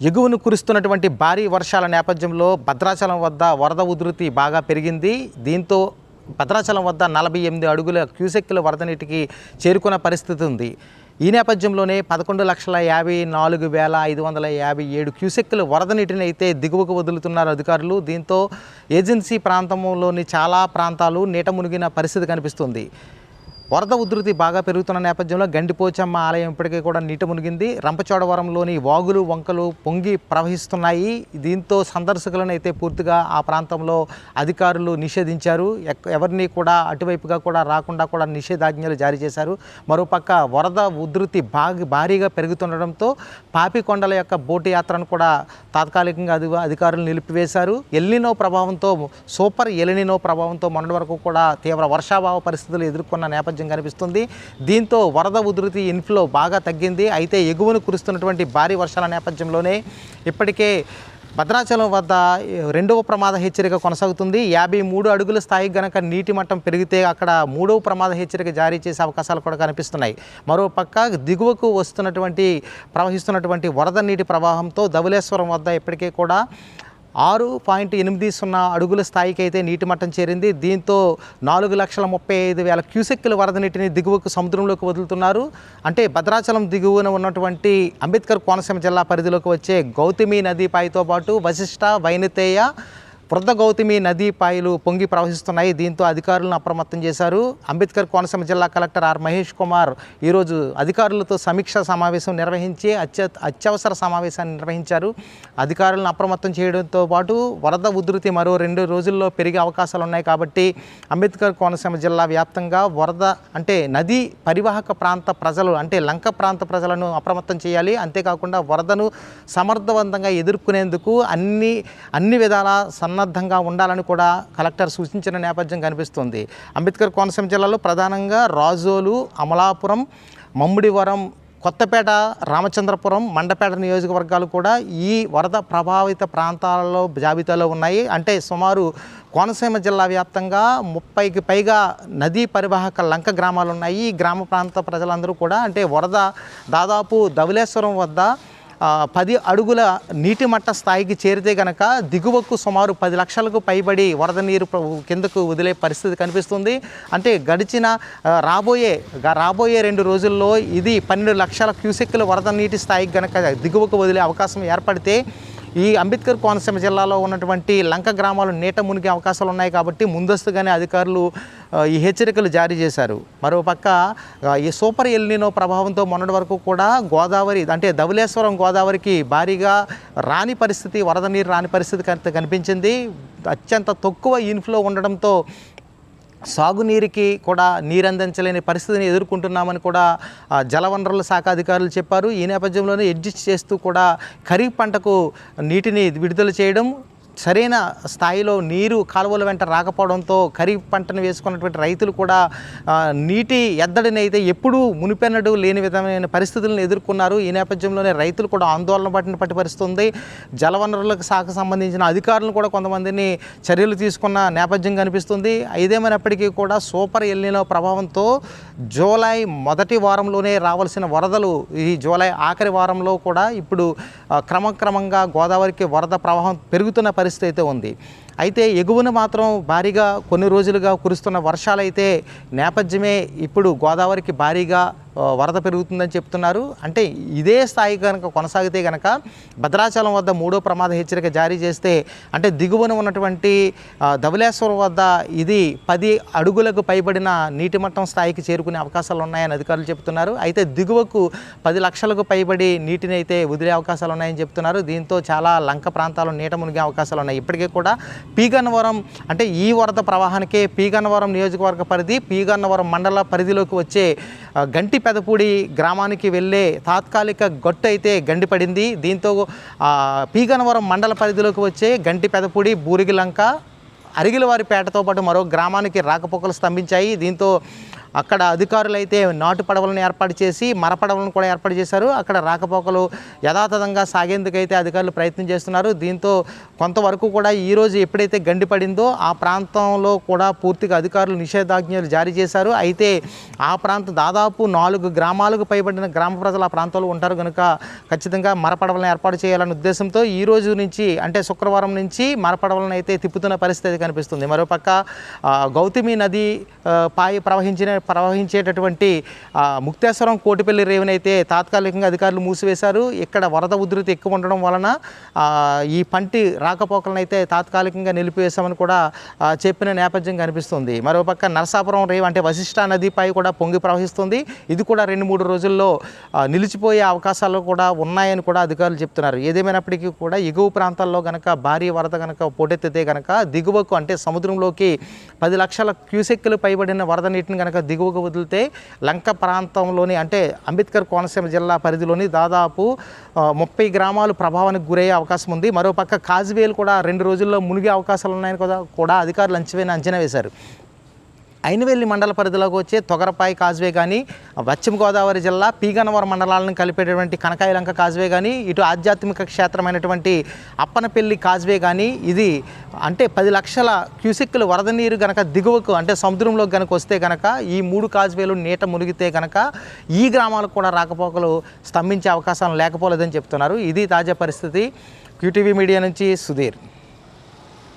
ఎగువను కురుస్తున్నటువంటి భారీ వర్షాల నేపథ్యంలో భద్రాచలం వద్ద వరద ఉధృతి బాగా పెరిగింది. దీంతో భద్రాచలం వద్ద 48 అడుగుల క్యూసెక్కుల వరద నీటికి చేరుకున్న పరిస్థితి ఉంది. ఈ నేపథ్యంలోనే 11,54,557 క్యూసెక్కుల వరద నీటిని అయితే దిగువకు వదులుతున్నారు అధికారులు. దీంతో ఏజెన్సీ ప్రాంతంలోని చాలా ప్రాంతాలు నీట మునిగిన పరిస్థితి కనిపిస్తుంది. వరద ఉధృతి బాగా పెరుగుతున్న నేపథ్యంలో గండిపోచమ్మ ఆలయం ఇప్పటికీ కూడా నీట మునిగింది. రంపచోడవరంలోని వాగులు వంకలు పొంగి ప్రవహిస్తున్నాయి. దీంతో సందర్శకులను అయితే పూర్తిగా ఆ ప్రాంతంలో అధికారులు నిషేధించారు. ఎవరిని కూడా అటువైపుగా కూడా రాకుండా కూడా నిషేధాజ్ఞలు జారీ చేశారు. మరోపక్క వరద ఉధృతి భారీగా పెరుగుతుండడంతో పాపికొండల యొక్క బోటు యాత్రను కూడా తాత్కాలికంగా అధికారులు నిలిపివేశారు. సూపర్ ఎలినినో ప్రభావంతో మొన్నటి వరకు కూడా తీవ్ర వర్షాభావ పరిస్థితులు ఎదుర్కొన్న నేపథ్యం కనిపిస్తుంది. దీంతో వరద ఉధృతి ఇన్ఫ్లో బాగా తగ్గింది. అయితే ఎగువను కురుస్తున్నటువంటి భారీ వర్షాల నేపథ్యంలోనే ఇప్పటికే భద్రాచలం వద్ద రెండవ ప్రమాద హెచ్చరిక కొనసాగుతుంది. 53 అడుగుల స్థాయికి గనక నీటి మట్టం పెరిగితే అక్కడ మూడవ ప్రమాద హెచ్చరిక జారీ చేసే అవకాశాలు కూడా కనిపిస్తున్నాయి. మరోపక్క దిగువకు ప్రవహిస్తున్నటువంటి వరద నీటి ప్రవాహంతో ధవళేశ్వరం వద్ద ఇప్పటికే కూడా 6.80 అడుగుల స్థాయికి అయితే నీటి మట్టం చేరింది. దీంతో 4,35,000 క్యూసెక్కుల వరద నీటిని దిగువకు సముద్రంలోకి వదులుతున్నారు. అంటే భద్రాచలం దిగువన ఉన్నటువంటి అంబేద్కర్ కోనసీమ జిల్లా పరిధిలోకి వచ్చే గౌతమి నదీపాయితో పాటు వశిష్ట, వైనతేయ, వృద్ధ గౌతమి నదీపాయలు పొంగి ప్రవహిస్తున్నాయి. దీంతో అధికారులను అప్రమత్తం చేశారు. అంబేద్కర్ కోనసీమ జిల్లా కలెక్టర్ ఆర్ మహేష్ కుమార్ ఈరోజు అధికారులతో సమీక్ష సమావేశం నిర్వహించి అత్యవసర సమావేశాన్ని నిర్వహించారు. అధికారులను అప్రమత్తం చేయడంతో పాటు వరద ఉధృతి మరో 2 రోజుల్లో పెరిగే అవకాశాలు ఉన్నాయి కాబట్టి అంబేద్కర్ కోనసీమ జిల్లా వ్యాప్తంగా వరద అంటే నదీ పరివాహక ప్రాంత ప్రజలు అంటే లంక ప్రాంత ప్రజలను అప్రమత్తం చేయాలి. అంతేకాకుండా వరదను సమర్థవంతంగా ఎదుర్కొనేందుకు అన్ని విధాల సన్నద్ధంగా ఉండాలని కూడా కలెక్టర్ సూచించిన నేపథ్యం కనిపిస్తుంది. అంబేద్కర్ కోనసీమ జిల్లాలో ప్రధానంగా రాజోలు, అమలాపురం, మమ్మిడివరం, కొత్తపేట, రామచంద్రపురం, మండపేట నియోజకవర్గాలు కూడా ఈ వరద ప్రభావిత ప్రాంతాలలో జాబితాలో ఉన్నాయి. అంటే సుమారు కోనసీమ జిల్లా వ్యాప్తంగా 30కి పైగా నదీ పరివాహక లంక గ్రామాలు ఉన్నాయి. ఈ గ్రామ ప్రాంత ప్రజలందరూ కూడా అంటే వరద దాదాపు ధవళేశ్వరం వద్ద 10 అడుగుల నీటి మట్ట స్థాయికి చేరితే కనుక దిగువకు సుమారు 10 లక్షలకు పైబడి వరద నీరు కిందకు వదిలే పరిస్థితి కనిపిస్తుంది. అంటే రాబోయే 2 రోజుల్లో ఇది 12 లక్షల క్యూసెక్కుల వరద నీటి స్థాయికి కనుక దిగువకు వదిలే అవకాశం ఏర్పడితే ఈ అంబేద్కర్ కోనసీమ జిల్లాలో ఉన్నటువంటి లంక గ్రామాలు నీట మునిగే అవకాశాలు ఉన్నాయి. కాబట్టి ముందస్తుగానే అధికారులు ఈ హెచ్చరికలు జారీ చేశారు. మరోపక్క ఈ సూపర్ ఎలినినో ప్రభావంతో మొన్నటి వరకు కూడా గోదావరి అంటే ధవళేశ్వరం గోదావరికి భారీగా వరద నీరు రాని పరిస్థితి కనిపించింది. అత్యంత తక్కువ ఇన్ఫ్లో ఉండడంతో సాగునీరుకి కూడా నీరందించలేని పరిస్థితిని ఎదుర్కొంటున్నామని కూడా జలవనరుల శాఖ అధికారులు చెప్పారు. ఈ నేపథ్యంలోనే అడ్జస్ట్ చేస్తూ కూడా ఖరీఫ్ పంటకు నీటిని విడుదల చేయడం, సరైన స్థాయిలో నీరు కాలువల వెంట రాకపోవడంతో ఖరీఫ్ పంటను వేసుకున్నటువంటి రైతులు కూడా నీటి ఎద్దడిని అయితే ఎప్పుడూ మునిపెన్నడూ లేని విధమైన పరిస్థితులను ఎదుర్కొన్నారు. ఈ నేపథ్యంలోనే రైతులు కూడా ఆందోళన పట్టి పరిస్థితుంది. జలవనరులకు శాఖకు సంబంధించిన అధికారులను కూడా కొంతమందిని చర్యలు తీసుకున్న నేపథ్యం కనిపిస్తుంది. ఇదేమైనప్పటికీ కూడా సూపర్ ఎలినినో ప్రభావంతో జూలై మొదటి వారంలోనే రావాల్సిన వరదలు ఈ జూలై ఆఖరి వారంలో కూడా ఇప్పుడు క్రమక్రమంగా గోదావరికి వరద ప్రవాహం పెరుగుతున్న పరిస్థితి అయితే ఉంది. అయితే ఎగువన మాత్రం భారీగా కొన్ని రోజులుగా కురుస్తున్న వర్షాలైతే నేపథ్యమే ఇప్పుడు గోదావరికి భారీగా వరద పెరుగుతుందని చెప్తున్నారు. అంటే ఇదే స్థాయి కనుక కొనసాగితే కనుక భద్రాచలం వద్ద 3వ ప్రమాద హెచ్చరిక జారీ చేస్తే అంటే దిగువన ఉన్నటువంటి ధవళేశ్వరం వద్ద ఇది 10 అడుగులకు పైబడిన నీటి మట్టం స్థాయికి చేరుకునే అవకాశాలు ఉన్నాయని అధికారులు చెప్తున్నారు. అయితే దిగువకు 10 లక్షలకు పైబడి నీటిని అయితే వదిలే అవకాశాలు ఉన్నాయని చెప్తున్నారు. దీంతో చాలా లంక ప్రాంతాలు నీట మునిగే అవకాశాలు ఉన్నాయి. ఇప్పటికే కూడా పీగన్నవరం అంటే ఈ వరద ప్రవాహానికే పీగన్నవరం నియోజకవర్గ పరిధి, పీగన్నవరం మండల పరిధిలోకి వచ్చే గంటి పెదపూడి గ్రామానికి వెళ్ళే తాత్కాలిక గట్టు అయితే గండిపడింది. దీంతో పీగన్నవరం మండల పరిధిలోకి వచ్చే గంటి పెదపూడి, బూరిగిలంక, అరిగిలవారిపేటతో పాటు మరో గ్రామానికి రాకపోకలు స్తంభించాయి. దీంతో అక్కడ అధికారులు అయితే నాటు పడవలను ఏర్పాటు చేసి మర పడవలను కూడా ఏర్పాటు చేశారు. అక్కడ రాకపోకలు యథాతథంగా సాగేందుకైతే అధికారులు ప్రయత్నం చేస్తున్నారు. దీంతో కొంతవరకు కూడా ఈరోజు ఎప్పుడైతే గండి పడిందో ఆ ప్రాంతంలో కూడా పూర్తిగా అధికారులు నిషేధాజ్ఞలు జారీ చేశారు. అయితే ఆ ప్రాంతం దాదాపు 4 గ్రామాలకు పైబడిన గ్రామ ప్రజలు ఆ ప్రాంతంలో ఉంటారు కనుక ఖచ్చితంగా మరపడవలను ఏర్పాటు చేయాలనే ఉద్దేశంతో ఈ రోజు నుంచి అంటే శుక్రవారం నుంచి మరపడవలను అయితే తిప్పుతున్న పరిస్థితి కనిపిస్తుంది. మరోపక్క గౌతమి నది ప్రవహించేటటువంటి ముక్తేశ్వరం కోటిపల్లి రేవునైతే తాత్కాలికంగా అధికారులు మూసివేశారు. ఇక్కడ వరద ఉధృతి ఎక్కువ ఉండడం వలన ఈ పంటి రాకపోకలను అయితే తాత్కాలికంగా నిలిపివేశామని కూడా చెప్పిన నేపథ్యం కనిపిస్తుంది. మరోపక్క నరసాపురం రేవు అంటే వశిష్ఠ నదిపై కూడా పొంగి ప్రవహిస్తుంది. ఇది కూడా 2-3 రోజుల్లో నిలిచిపోయే అవకాశాలు కూడా ఉన్నాయని కూడా అధికారులు చెప్తున్నారు. ఏదేమైనప్పటికీ కూడా ఎగువ ప్రాంతాల్లో కనుక భారీ వరద కనుక పోటెత్తితే కనుక దిగువకు అంటే సముద్రంలోకి 10 లక్షల క్యూసెక్కులు పైబడిన వరద నీటిని కనుక దిగువకు వదిలితే లంక ప్రాంతంలోని అంటే అంబేద్కర్ కోనసీమ జిల్లా పరిధిలోని దాదాపు 30 గ్రామాలు ప్రభావానికి గురయ్యే అవకాశం ఉంది. మరోపక్క కాజ్వేలు కూడా 2 రోజుల్లో మునిగే అవకాశాలు ఉన్నాయని కూడా అధికారులు అంచనా వేశారు. అయినవెల్లి మండల పరిధిలోకి వచ్చే తొగరపాయి కాజ్వే కానీ పశ్చిమ గోదావరి జిల్లా పీగన్నవరం మండలాలను కలిపేటటువంటి కనకాయలంక కాజ్వే కానీ ఇటు ఆధ్యాత్మిక క్షేత్రమైనటువంటి అప్పనపల్లి కాజ్వే కానీ ఇది అంటే 10 లక్షల క్యూసెక్కులు వరద నీరు కనుక దిగువకు అంటే సముద్రంలోకి కనుక వస్తే కనుక ఈ 3 కాజ్వేలు నీట మునిగితే కనుక ఈ గ్రామాలకు కూడా రాకపోకలు స్తంభించే అవకాశం లేకపోలేదని చెప్తున్నారు. ఇది తాజా పరిస్థితి. క్యూటీవీ మీడియా నుంచి సుధీర్.